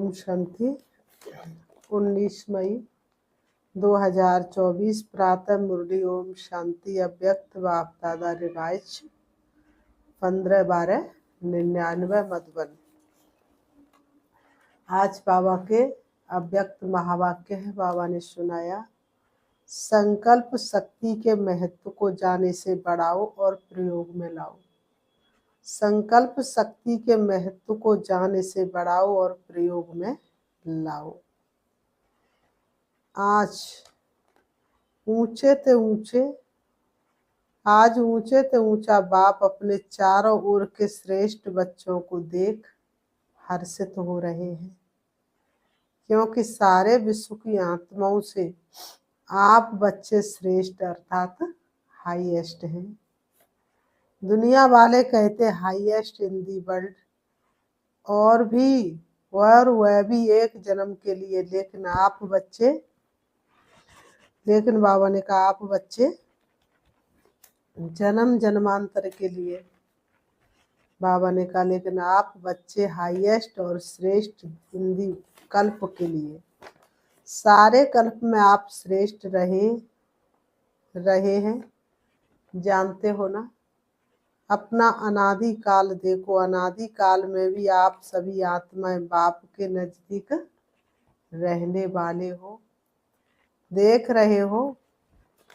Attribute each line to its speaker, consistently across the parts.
Speaker 1: ओम शांति। 19 मई 2024 प्रातः मुरली ओम शांति। अव्यक्त बाप दादा रिवाइज 15/12/99 मधुबन। आज बाबा के अव्यक्त महावाक्य है। बाबा ने सुनाया, संकल्प शक्ति के महत्व को जाने से बढ़ाओ और प्रयोग में लाओ। संकल्प शक्ति के महत्व को जाने से बढ़ाओ और प्रयोग में लाओ। आज ऊंचे ते ऊंचा बाप अपने चारों ओर के श्रेष्ठ बच्चों को देख हर्षित हो रहे हैं, क्योंकि सारे विश्व की आत्माओं से आप बच्चे श्रेष्ठ अर्थात हाईएस्ट हैं। दुनिया वाले कहते हाईएस्ट इन दी वर्ल्ड, और वह भी एक जन्म के लिए, लेकिन बाबा ने कहा आप बच्चे जन्म जन्मांतर के लिए। बाबा ने कहा लेकिन आप बच्चे हाईएस्ट और श्रेष्ठ हिंदी कल्प के लिए, सारे कल्प में आप श्रेष्ठ रहे हैं। जानते हो ना, अपना अनादि काल देखो। अनादि काल में भी आप सभी आत्माएं बाप के नजदीक रहने वाले हो। देख रहे हो,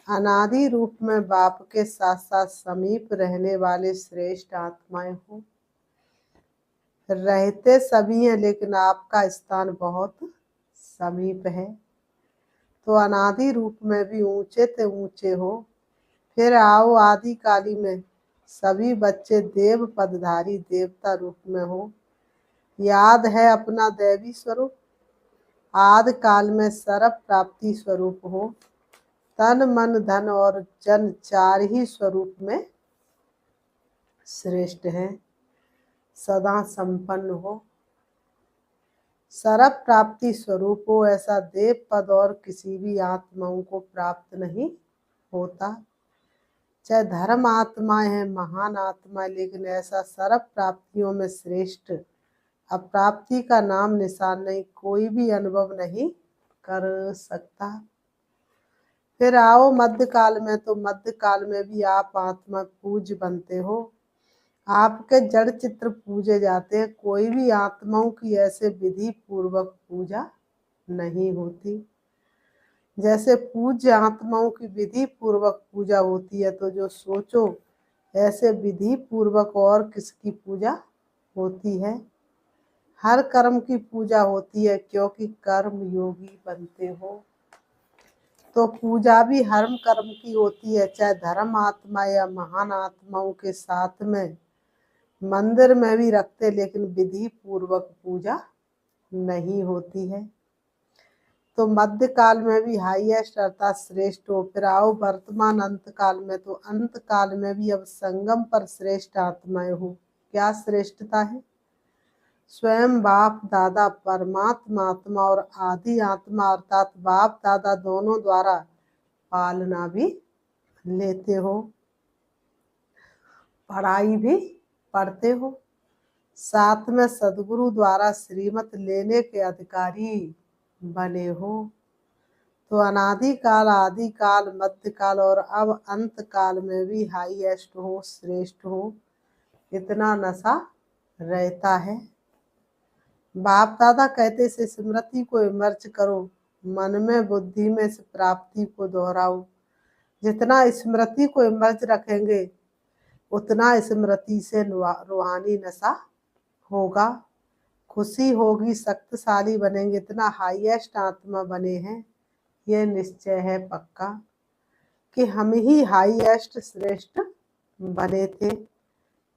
Speaker 1: अनादि रूप में बाप के साथ साथ समीप रहने वाले श्रेष्ठ आत्माएं हो। रहते सभी हैं, लेकिन आपका स्थान बहुत समीप है। तो अनादि रूप में भी ऊंचे ते ऊंचे हो। फिर आओ आदि काली में सभी बच्चे देव पदधारी देवता रूप में हो। याद है अपना दैवी स्वरूप। आदि काल में सर्व प्राप्ति स्वरूप हो। तन मन धन और जन चार ही स्वरूप में श्रेष्ठ है। सदा संपन्न हो, सर्व प्राप्ति स्वरूप हो। ऐसा देव पद और किसी भी आत्माओं को प्राप्त नहीं होता। चाहे धर्म आत्माएं हैं, महान आत्मा, लेकिन ऐसा सर्व प्राप्तियों में श्रेष्ठ अप्राप्ति का नाम निशान नहीं, कोई भी अनुभव नहीं कर सकता। फिर आओ मध्यकाल में, तो मध्यकाल में भी आप आत्मा पूज्य बनते हो। आपके जड़ चित्र पूजे जाते हैं। कोई भी आत्माओं की ऐसे विधि पूर्वक पूजा नहीं होती। जैसे पूज्य आत्माओं की विधि पूर्वक पूजा होती है, तो जो सोचो ऐसे विधि पूर्वक और किसकी पूजा होती है? हर कर्म की पूजा होती है, क्योंकि कर्म योगी बनते हो। तो पूजा भी हर कर्म की होती है, चाहे धर्म आत्मा या महान आत्माओं के साथ में मंदिर में भी रखते, लेकिन विधि पूर्वक पूजा नहीं होती है। तो मध्य काल में भी हाईएस्ट अर्थात श्रेष्ठ हो। फिर आओ वर्तमान अंत काल में, तो अंत काल में भी अब संगम पर श्रेष्ठ आत्माएं हो। क्या श्रेष्ठता है? स्वयं बाप दादा परमात्मा आत्मा और आदि आत्मा अर्थात बाप दादा दोनों द्वारा पालना भी लेते हो, पढ़ाई भी पढ़ते हो। साथ में सदगुरु द्वारा श्रीमत लेने के अधिकारी बने हो। तो अनादि काल, आदि काल, मध्य काल और अब अंत काल में भी हाईएस्ट हो, श्रेष्ठ हो। इतना नशा रहता है। बाप दादा कहते से स्मृति को इमर्ज करो, मन में बुद्धि में से प्राप्ति को दोहराओ। जितना स्मृति को इमर्ज रखेंगे, उतना स्मृति से रूहानी नशा होगा, खुशी होगी, शक्तिशाली बनेंगे। इतना हाईएस्ट आत्मा बने हैं, ये निश्चय है पक्का कि हम ही हाईएस्ट श्रेष्ठ बने थे,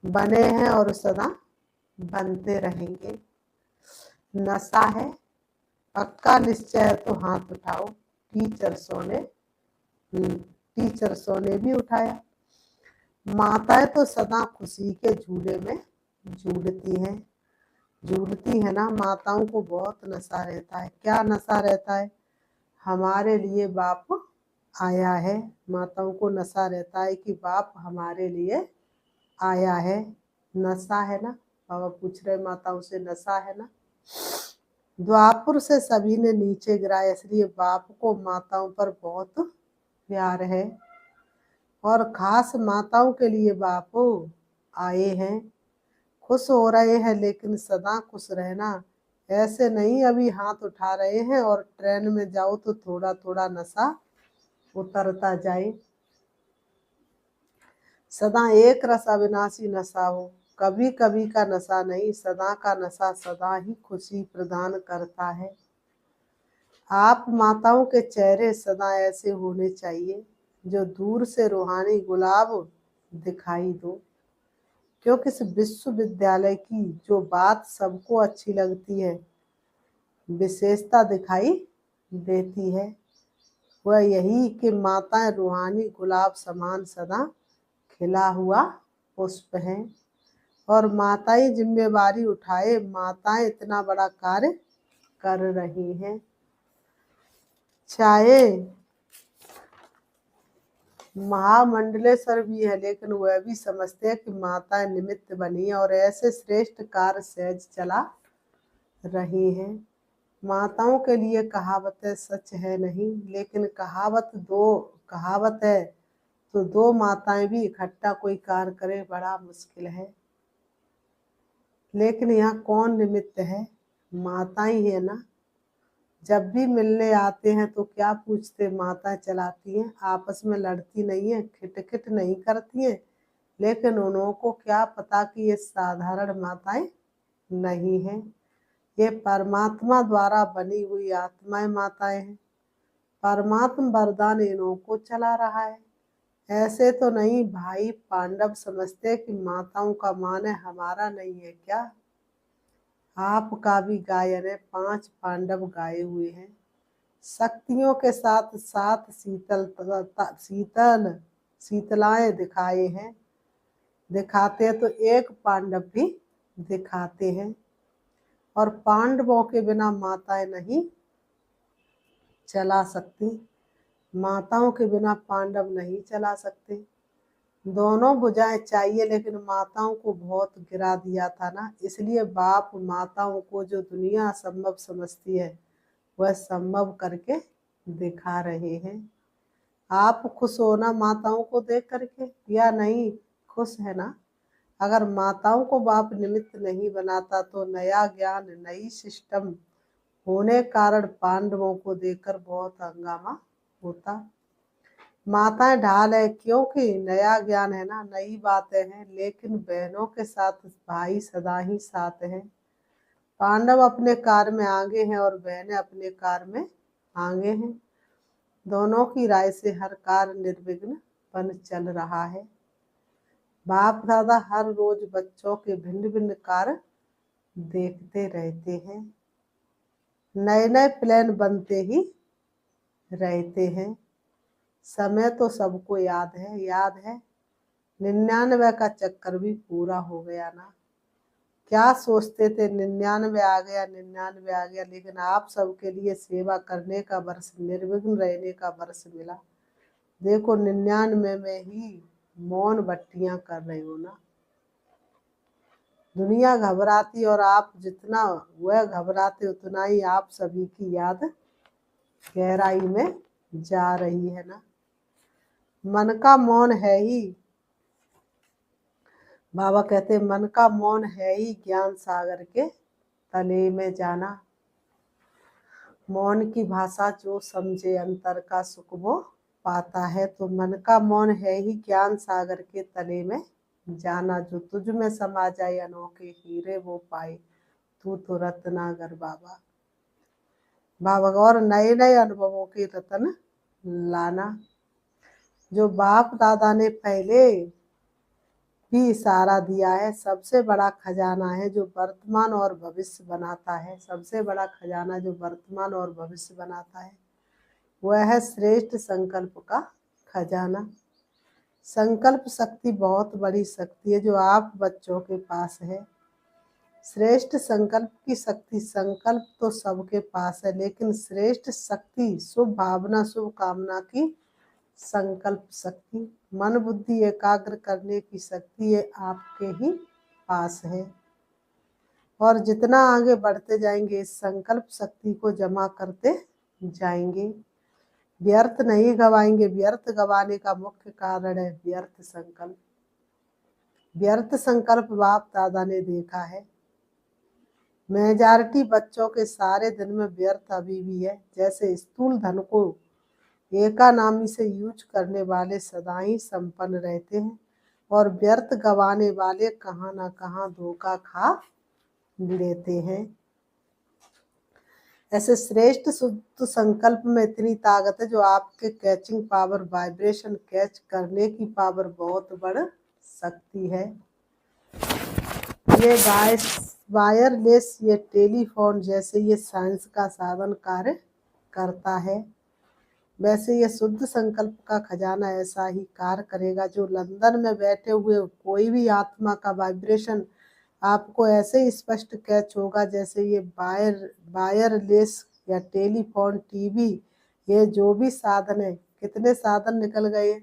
Speaker 1: बने हैं और सदा बनते रहेंगे। नशा है, पक्का निश्चय है, तो हाथ उठाओ। टीचर्सों ने भी उठाया। माताएं तो सदा खुशी के झूले में झूलती है ना। माताओं को बहुत नशा रहता है। क्या नशा रहता है? हमारे लिए बाप आया है। माताओं को नशा रहता है कि बाप हमारे लिए आया है। नशा है ना? बाबा पूछ रहे माताओं से, नशा है ना? द्वापुर से सभी ने नीचे गिराया, इसलिए बाप को माताओं पर बहुत प्यार है और खास माताओं के लिए बाप आए हैं। खुश हो रहे हैं लेकिन सदा खुश रहना, ऐसे नहीं अभी हाथ उठा रहे हैं और ट्रेन में जाओ तो थोड़ा थोड़ा नशा उतरता जाए। सदा एक रस अविनाशी नशा हो, कभी कभी का नशा नहीं, सदा का नशा सदा ही खुशी प्रदान करता है। आप माताओं के चेहरे सदा ऐसे होने चाहिए जो दूर से रूहानी गुलाब दिखाई दो, क्योंकि इस विश्वविद्यालय की जो बात सबको अच्छी लगती है, विशेषता दिखाई देती है, वह यही कि माताएं रूहानी गुलाब समान सदा खिला हुआ पुष्प हैं और माताएं जिम्मेवारी उठाए, माताएं इतना बड़ा कार्य कर रही हैं। चाहे महामंडलेश्वर भी है लेकिन वह भी समझते हैं कि माताएं निमित्त बनी है और ऐसे श्रेष्ठ कार्य सहज चला रही हैं। माताओं के लिए कहावतें सच है नहीं, लेकिन कहावत है तो दो माताएं भी इकट्ठा कोई कार्य करे बड़ा मुश्किल है। लेकिन यहाँ कौन निमित्त है? माताएं ही है ना। जब भी मिलने आते हैं तो क्या पूछते? माताएं चलाती हैं, आपस में लड़ती नहीं है, खिटखिट नहीं करती हैं, लेकिन उन्हों को क्या पता कि ये साधारण माताएं नहीं हैं, ये परमात्मा द्वारा बनी हुई आत्माएं माताएं हैं। परमात्मा वरदान इन्हों को चला रहा है। ऐसे तो नहीं भाई पांडव समझते कि माताओं का मान है, हमारा नहीं है क्या? आपका भी गायन है, 5 पांडव गाए हुए हैं, शक्तियों के साथ साथ शीतलाएं दिखाते हैं तो एक पांडव भी दिखाते हैं और पांडवों के बिना माताएं नहीं चला सकती, माताओं के बिना पांडव नहीं चला सकते। दोनों भुजाएं चाहिए लेकिन माताओं को बहुत गिरा दिया था ना, इसलिए बाप माताओं को जो दुनिया असंभव समझती है वह संभव करके दिखा रहे हैं। आप खुश हो ना माताओं को देख करके या नहीं? खुश है ना? अगर माताओं को बाप निमित्त नहीं बनाता तो नया ज्ञान नई सिस्टम होने कारण पांडवों को देखकर बहुत हंगामा होता। माताएं ढाल है क्योंकि नया ज्ञान है ना, नई बातें हैं, लेकिन बहनों के साथ भाई सदा ही साथ हैं। पांडव अपने कार्य में आगे हैं और बहनें अपने कार्य में आगे हैं। दोनों की राय से हर कार्य निर्विघ्न बन चल रहा है। बाप दादा हर रोज बच्चों के भिन्न भिन्न कार्य देखते रहते हैं, नए नए प्लान बनते ही रहते हैं। समय तो सबको याद है 99 का चक्कर भी पूरा हो गया ना। क्या सोचते थे 99 आ गया 99 आ गया, लेकिन आप सबके लिए सेवा करने का वर्ष, निर्विघ्न रहने का वर्ष मिला। देखो 99 में ही मौन बट्टियां कर रहे हो ना। दुनिया घबराती और आप जितना वह घबराते उतना ही आप सभी की याद गहराई में जा रही है ना। मन का मौन है ही, बाबा कहते मन का मौन है ही ज्ञान सागर के तले में जाना। मौन की भाषा जो समझे अंतर का सुख वो पाता है, तो मन का मौन है ही ज्ञान सागर के तले में जाना। जो तुझ में समा जाए अनोखे हीरे वो पाए, तू तो रत्नागर बाबा। बाबा और नए नए अनुभवों के रतन लाना। जो बाप दादा ने पहले भी इशारा दिया है, सबसे बड़ा खजाना है जो वर्तमान और भविष्य बनाता है। सबसे बड़ा खजाना जो वर्तमान और भविष्य बनाता है वह है श्रेष्ठ संकल्प का खजाना। संकल्प शक्ति बहुत बड़ी शक्ति है जो आप बच्चों के पास है। श्रेष्ठ संकल्प की शक्ति, संकल्प तो सबके पास है लेकिन श्रेष्ठ शक्ति शुभ भावना शुभ कामना की संकल्प शक्ति, मन बुद्धि एकाग्र करने की शक्ति ये आपके ही पास है। और जितना आगे बढ़ते जाएंगे इस संकल्प शक्ति को जमा करते जाएंगे। व्यर्थ नहीं गवाएंगे। व्यर्थ गवाने का मुख्य कारण है व्यर्थ संकल्प। व्यर्थ संकल्प बाप दादा ने देखा है। मेजॉरिटी बच्चों के सारे दिन में व्यर्थ अभी भी है। जैसे स्थूल धन को एकानामी से यूज करने वाले सदा ही संपन्न रहते हैं और व्यर्थ गवाने वाले कहाँ ना कहाँ धोखा खा लेते हैं। ऐसे श्रेष्ठ शुद्ध संकल्प में इतनी ताकत है जो आपके कैचिंग पावर, वाइब्रेशन कैच करने की पावर बहुत बढ़ सकती है। ये वायरलेस, ये टेलीफोन जैसे ये साइंस का साधन कार्य करता है, वैसे ये शुद्ध संकल्प का खजाना ऐसा ही कार्य करेगा। जो लंदन में बैठे हुए कोई भी आत्मा का वाइब्रेशन आपको ऐसे ही स्पष्ट कैच होगा जैसे ये वायरलेस या टेलीफोन, टीवी, ये जो भी साधन है, कितने साधन निकल गए,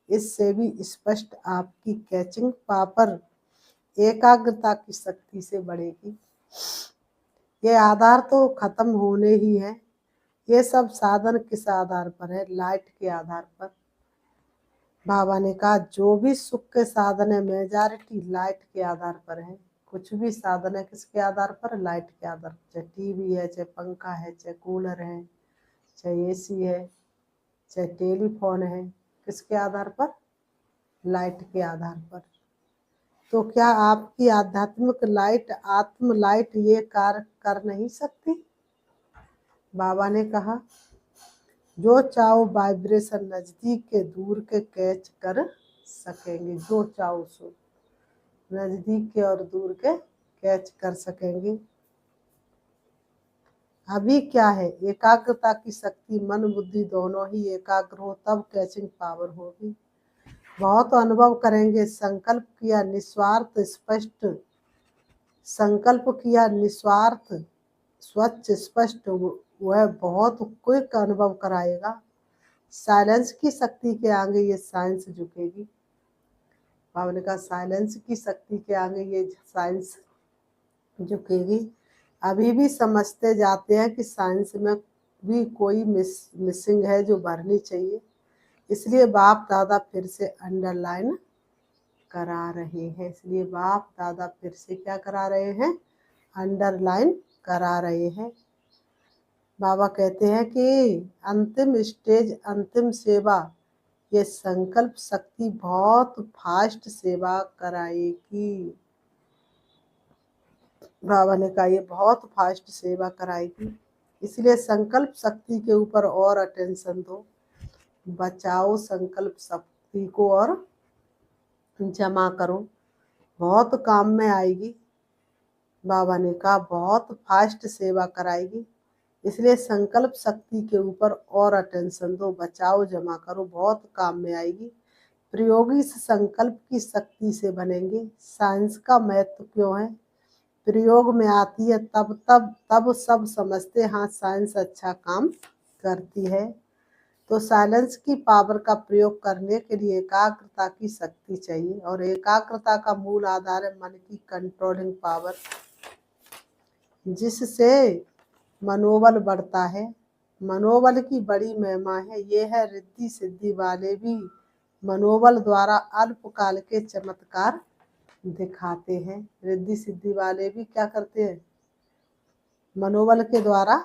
Speaker 1: इससे भी स्पष्ट आपकी कैचिंग पावर एकाग्रता की शक्ति से बढ़ेगी। ये आधार तो खत्म होने ही है। ये सब साधन किस आधार पर है? लाइट के आधार पर। बाबा ने कहा जो भी सुख के साधन है मेजॉरिटी लाइट के आधार पर है। कुछ भी साधन है किसके आधार पर? लाइट के आधार पर। चाहे टीवी है, चाहे पंखा है, चाहे कूलर है, चाहे एसी है, चाहे टेलीफोन है, किसके आधार पर? लाइट के आधार पर। तो क्या आपकी आध्यात्मिक लाइट, आत्म लाइट ये कार्य कर नहीं सकती? बाबा ने कहा जो चाहो वाइब्रेशन नजदीक के दूर के कैच कर सकेंगे। जो चाहो सो नजदीक के और दूर के कैच कर सकेंगे। अभी क्या है? एकाग्रता की शक्ति, मन बुद्धि दोनों ही एकाग्र हो तब कैचिंग पावर होगी। बहुत अनुभव करेंगे। संकल्प किया निस्वार्थ स्पष्ट, संकल्प किया निस्वार्थ स्वच्छ स्पष्ट, वह बहुत क्विक अनुभव कराएगा। साइलेंस की शक्ति के आगे ये साइंस झुकेगी। बाबा ने कहा साइलेंस की शक्ति के आगे ये साइंस झुकेगी। अभी भी समझते जाते हैं कि साइंस में भी कोई मिसिंग है जो भरनी चाहिए। इसलिए बाप दादा फिर से अंडरलाइन करा रहे हैं। इसलिए बाप दादा फिर से क्या करा रहे हैं? अंडरलाइन करा रहे हैं। बाबा कहते हैं कि अंतिम स्टेज, अंतिम सेवा, ये संकल्प शक्ति बहुत फास्ट सेवा कराएगी। बाबा ने कहा ये बहुत फास्ट सेवा कराएगी। इसलिए संकल्प शक्ति के ऊपर और अटेंशन दो। बचाओ संकल्प शक्ति को और जमा करो, बहुत काम में आएगी। बाबा ने कहा बहुत फास्ट सेवा कराएगी। इसलिए संकल्प शक्ति के ऊपर और अटेंशन दो, बचाओ, जमा करो, बहुत काम में आएगी। प्रयोगी इस संकल्प की शक्ति से बनेंगे। साइंस का महत्व क्यों है? प्रयोग में आती है तब सब समझते हाँ साइंस अच्छा काम करती है। तो साइलेंस की पावर का प्रयोग करने के लिए एकाग्रता की शक्ति चाहिए और एकाग्रता का मूल आधार है मन की कंट्रोलिंग पावर, जिससे मनोबल बढ़ता है। मनोबल की बड़ी महिमा है। ये है रिद्धि सिद्धि वाले भी मनोबल द्वारा अल्पकाल के चमत्कार दिखाते हैं। रिद्धि सिद्धि वाले भी क्या करते हैं? मनोबल के द्वारा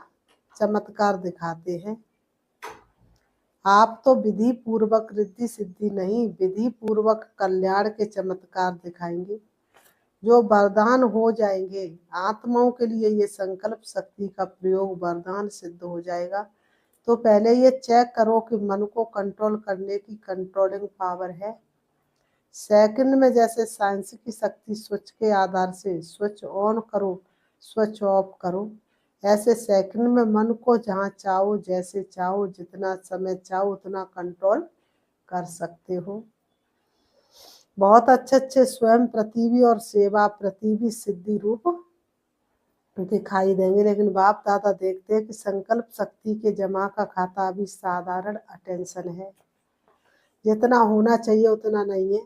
Speaker 1: चमत्कार दिखाते हैं। आप तो विधि पूर्वक रिद्धि सिद्धि नहीं, विधि पूर्वक कल्याण के चमत्कार दिखाएंगे जो वरदान हो जाएंगे। आत्माओं के लिए ये संकल्प शक्ति का प्रयोग वरदान सिद्ध हो जाएगा। तो पहले ये चेक करो कि मन को कंट्रोल करने की कंट्रोलिंग पावर है। सेकंड में जैसे साइंस की शक्ति स्विच के आधार से स्विच ऑन करो, स्विच ऑफ करो, ऐसे सेकंड में मन को जहाँ चाहो, जैसे चाहो, जितना समय चाहो उतना कंट्रोल कर सकते हो। बहुत अच्छे स्वयं प्रतिभि और सेवा प्रतिभि सिद्धि रूप दिखाई देंगे। लेकिन बाप दादा देखते हैं कि संकल्प शक्ति के जमा का खाता अभी साधारण अटेंशन है, जितना होना चाहिए उतना नहीं है।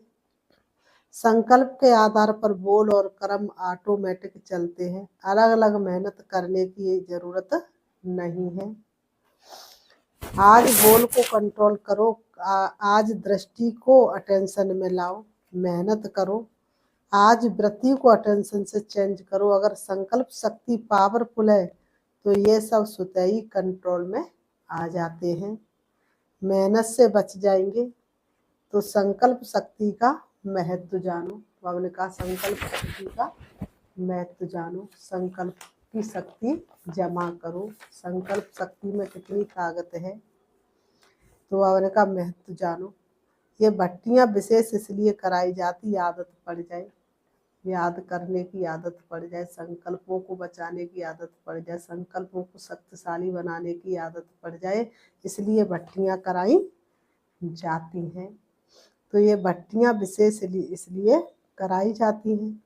Speaker 1: संकल्प के आधार पर बोल और कर्म ऑटोमेटिक चलते हैं, अलग अलग मेहनत करने की जरूरत नहीं है। आज बोल को कंट्रोल करो, आज दृष्टि को अटेंशन में लाओ, मेहनत करो। आज वृत्ति को अटेंशन से चेंज करो। अगर संकल्प शक्ति पावरफुल है तो ये सब स्वतः ही कंट्रोल में आ जाते हैं, मेहनत से बच जाएंगे। तो संकल्प शक्ति का महत्व जानो। तो हमने कहा संकल्प शक्ति का महत्व जानो, संकल्प की शक्ति जमा करो, संकल्प शक्ति में कितनी ताकत है। तो हमने कहा महत्व जानो। ये भट्टियां विशेष इसलिए कराई जाती, आदत पड़ जाए, याद करने की आदत पड़ जाए, संकल्पों को बचाने की आदत पड़ जाए, संकल्पों को शक्तिशाली बनाने की आदत पड़ जाए, इसलिए भट्टियां कराई जाती हैं। तो ये भट्टियां विशेष इसलिए कराई जाती हैं,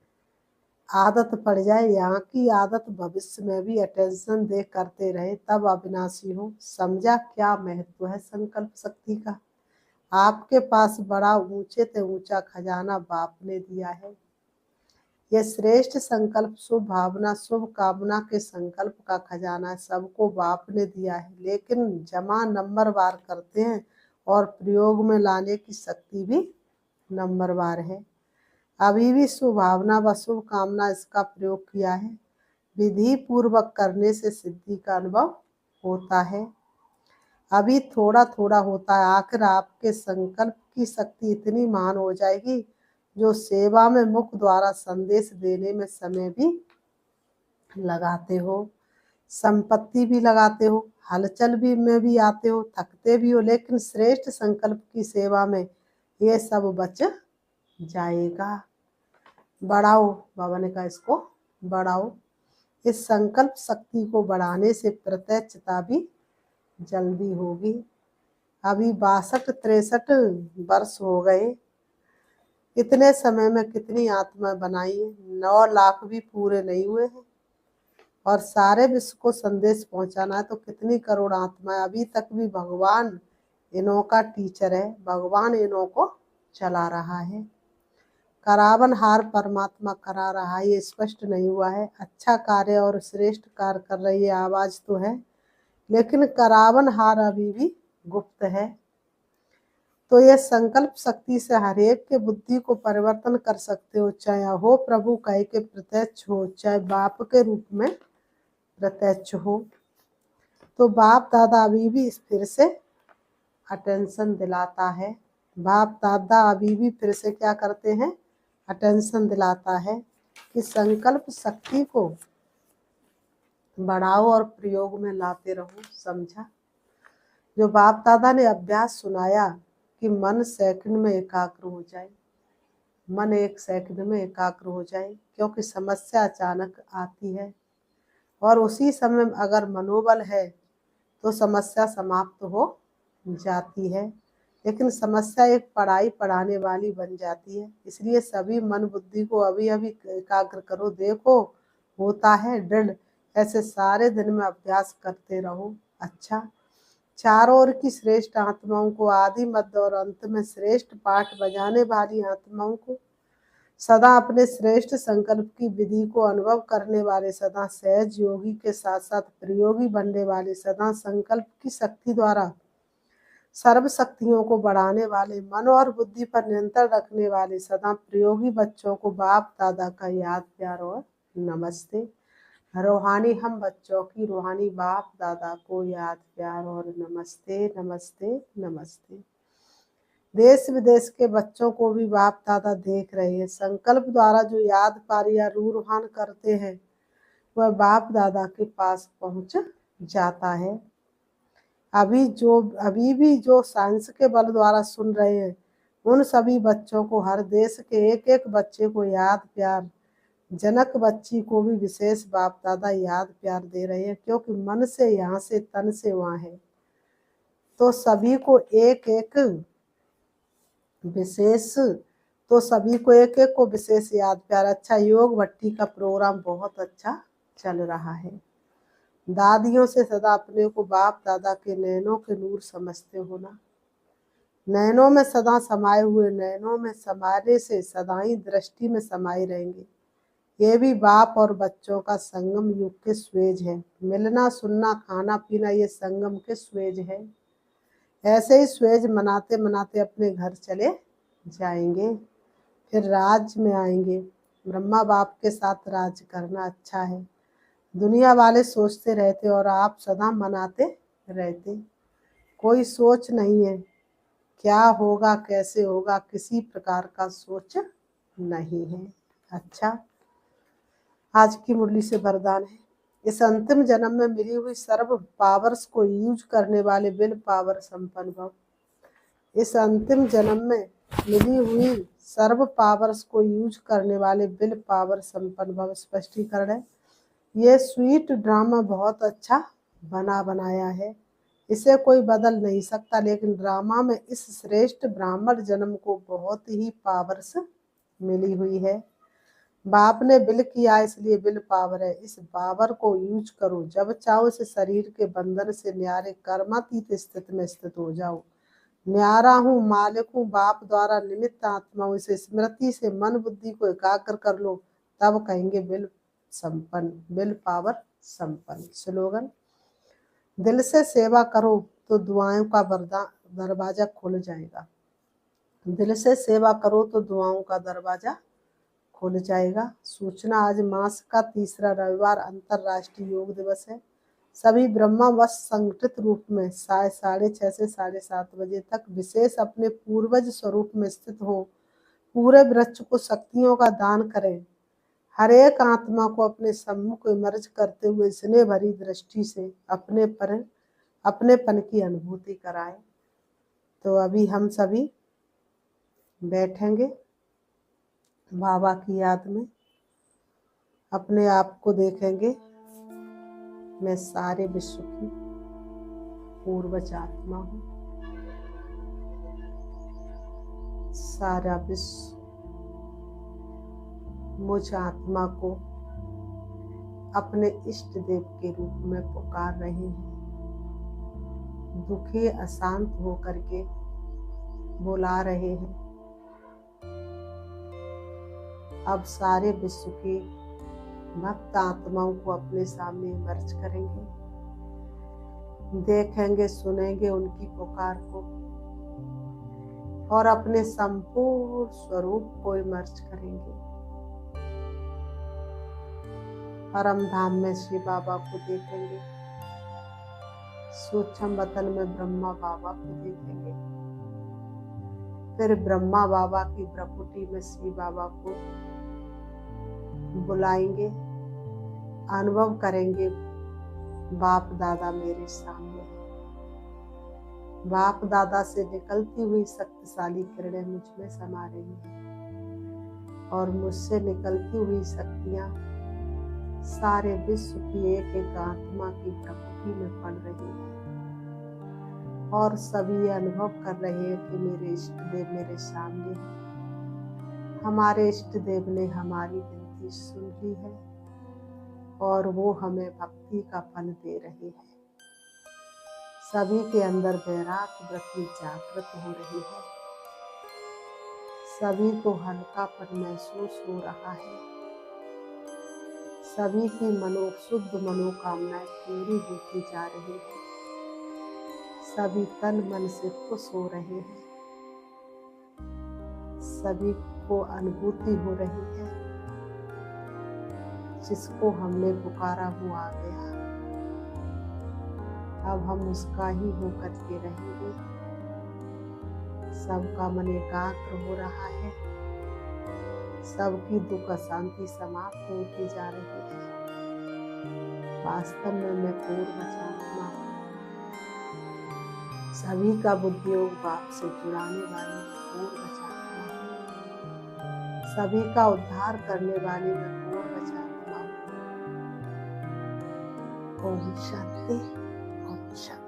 Speaker 1: आदत पड़ जाए। यहाँ की आदत भविष्य में भी अटेंशन दे करते रहे तब अविनाशी हो। समझा क्या महत्व है संकल्प शक्ति का। आपके पास बड़ा ऊंचे से ऊंचा खजाना बाप ने दिया है। यह श्रेष्ठ संकल्प शुभ भावना शुभ कामना के संकल्प का खजाना सबको बाप ने दिया है, लेकिन जमा नंबरवार करते हैं और प्रयोग में लाने की शक्ति भी नंबरवार है। अभी भी शुभ भावना व शुभ कामना इसका प्रयोग किया है, विधि पूर्वक करने से सिद्धि का अनुभव होता है। अभी थोड़ा थोड़ा होता है, आखिर आपके संकल्प की शक्ति इतनी महान हो जाएगी जो सेवा में मुख द्वारा संदेश देने में समय भी लगाते हो, संपत्ति भी लगाते हो, हलचल भी में भी आते हो, थकते भी हो, लेकिन श्रेष्ठ संकल्प की सेवा में ये सब बच जाएगा। बढ़ाओ, बाबा ने कहा इसको बढ़ाओ। इस संकल्प शक्ति को बढ़ाने से प्रत्यक्षता भी जल्दी होगी। अभी 62-63 वर्ष हो गए, इतने समय में कितनी आत्मा बनाई है, 9 लाख भी पूरे नहीं हुए हैं और सारे विश्व को संदेश पहुंचाना है तो कितनी करोड़ आत्माएं। अभी तक भी भगवान इन्हों का टीचर है, भगवान इन्हों को चला रहा है, करावन हार परमात्मा करा रहा है। ये स्पष्ट नहीं हुआ है, अच्छा कार्य और श्रेष्ठ कार्य कर रही है आवाज तो है, लेकिन करावन हार अभी भी गुप्त है। तो ये संकल्प शक्ति से हरेक के बुद्धि को परिवर्तन कर सकते हो, चाहे हो प्रभु कह के प्रत्यक्ष हो, चाहे बाप के रूप में प्रत्यक्ष हो। तो बाप दादा अभी भी फिर से अटेंशन दिलाता है, बाप दादा अभी भी फिर से क्या करते हैं, अटेंशन दिलाता है कि संकल्प शक्ति को बढ़ाओ और प्रयोग में लाते रहो। समझा। जो बाप दादा ने अभ्यास सुनाया कि मन सेकंड में एकाग्र हो जाए, मन 1 सेकंड में एकाग्र हो जाए, क्योंकि समस्या अचानक आती है और उसी समय अगर मनोबल है तो समस्या समाप्त हो जाती है, लेकिन समस्या एक पढ़ाई पढ़ाने वाली बन जाती है। इसलिए सभी मन बुद्धि को अभी अभी एकाग्र करो, देखो होता है दृढ़। ऐसे सारे दिन में अभ्यास करते रहो। अच्छा, चारों ओर की श्रेष्ठ आत्माओं को, आदि मध्य और अंत में श्रेष्ठ पाठ बजाने वाली आत्माओं को, सदा अपने श्रेष्ठ संकल्प की विधि को अनुभव करने वाले, सदा सहज योगी के साथ साथ प्रयोगी बनने वाले, सदा संकल्प की शक्ति द्वारा सर्व शक्तियों को बढ़ाने वाले, मन और बुद्धि पर नियंत्रण रखने वाले सदा प्रयोगी बच्चों को बाप दादा का याद प्यार और नमस्ते। रूहानी हम बच्चों की रूहानी बाप दादा को याद प्यार और नमस्ते नमस्ते नमस्ते। देश विदेश के बच्चों को भी बाप दादा देख रहे हैं। संकल्प द्वारा जो याद पारी या रूहान करते हैं वह बाप दादा के पास पहुंच जाता है। अभी भी जो साइंस के बल द्वारा सुन रहे हैं उन सभी बच्चों को, हर देश के एक एक बच्चे को याद प्यार, जनक बच्ची को भी विशेष बाप दादा याद प्यार दे रहे हैं, क्योंकि मन से यहाँ से तन से वहाँ है। तो सभी को एक एक विशेष को विशेष याद प्यार। अच्छा, योग भट्टी का प्रोग्राम बहुत अच्छा चल रहा है। दादियों से सदा अपने को बाप दादा के नैनों के नूर समझते हो ना, नैनों में सदा समाये हुए, नैनों में समाने से सदा ही दृष्टि में समाये रहेंगे। ये भी बाप और बच्चों का संगम युग के स्वेज है। मिलना, सुनना, खाना पीना ये संगम के स्वेज है। ऐसे ही स्वेज मनाते मनाते अपने घर चले जाएंगे, फिर राज में आएंगे। ब्रह्मा बाप के साथ राज करना अच्छा है। दुनिया वाले सोचते रहते और आप सदा मनाते रहते। कोई सोच नहीं है, क्या होगा कैसे होगा, किसी प्रकार का सोच नहीं है। अच्छा, आज की मुरली से वरदान है, इस अंतिम जन्म में मिली हुई सर्व पावर्स को यूज करने वाले विल पावर संपन्न भव। इस अंतिम जन्म में मिली हुई सर्व पावर्स को यूज करने वाले विल पावर संपन्न भव। स्पष्टीकरण है, ये स्वीट ड्रामा बहुत अच्छा बना बनाया है, इसे कोई बदल नहीं सकता, लेकिन ड्रामा में इस श्रेष्ठ ब्राह्मण जन्म को बहुत ही पावर्स मिली हुई है। बाप ने विल किया इसलिए विल पावर है, इस पावर को यूज करो। जब चाहो इस शरीर के बंधन से न्यारे कर्मातीत स्थिति में स्थित हो जाओ। न्यारा हूँ, मालिक हूँ, बाप द्वारा निमित्त आत्मा हूँ, इस स्मृति से मन बुद्धि को एकाग्र कर लो, तब कहेंगे विल संपन्न, विल पावर संपन्न। स्लोगन, दिल से सेवा करो तो दुआओं का दरवाजा खुल जाएगा। दिल से सेवा करो तो दुआओं का दरवाजा खुल जाएगा। सूचना, आज मास का तीसरा रविवार अंतरराष्ट्रीय योग दिवस है। सभी ब्रह्मावश संगठित रूप में 6:30 से 7:30 बजे तक विशेष अपने पूर्वज स्वरूप में स्थित हो पूरे वृक्ष को शक्तियों का दान करें। हर एक आत्मा को अपने सम्मुख इमर्ज करते हुए स्नेह भरी दृष्टि से अपनेपन की अनुभूति कराएं। तो अभी हम सभी बैठेंगे बाबा की याद में, अपने आप को देखेंगे, मैं सारे विश्व की पूर्वज आत्मा हूँ। सारा विश्व मुझ आत्मा को अपने इष्ट देव के रूप में पुकार रहे हैं। दुखी अशांत होकर के बुला रहे हैं। अब सारे विश्व की भक्त आत्माओं को अपने सामने इमर्ज करेंगे, देखेंगे, सुनेंगे उनकी पुकार को और अपने संपूर्ण स्वरूप को इमर्ज करेंगे। परम धाम में श्री बाबा को देखेंगे, सूक्ष्म वतन में ब्रह्मा बाबा को देखेंगे, फिर ब्रह्मा बाबा की प्रकृति में श्री बाबा को बुलाएंगे, अनुभव करेंगे, बाप दादा मेरे सामने है। बाप दादा से निकलती हुई शक्तिशाली किरणें मुझ में समा रही हैं और मुझसे निकलती हुई शक्तियां सारे विश्व की एक एक आत्मा की प्रकृति में पड़ रही है और सभी अनुभव कर रहे हैं कि मेरे इष्ट देव मेरे सामने है। हमारे इष्ट देव ने हमारी विनती सुन ली है और वो हमें भक्ति का फल दे रहे हैं। सभी के अंदर वैराग्य वृत्ति जागृत हो रही है। सभी को हल्कापन महसूस हो रहा है। सभी की शुद्ध मनोकामनाएं पूरी होती जा रही है। सभी तन मन से खुश हो रहे हैं। सभी को अनुभूति हो रही है, जिसको हमने पुकारा वो आ गया। अब हम उसका ही होकर के रहेंगे। सबका मन एकाग्र हो रहा है। सबकी दुख अशांति समाप्त होती जा रही है। वास्तव में मैं पूर्वज आत्मा हूँ। सभी का बुद्धि योग बाप से जुड़ाने वाली पूर्वज आत्मा हूँ। सभी का उद्धार करने वाली मैं पूर्वज आत्मा हूँ। ओम शांति, ओम शांति।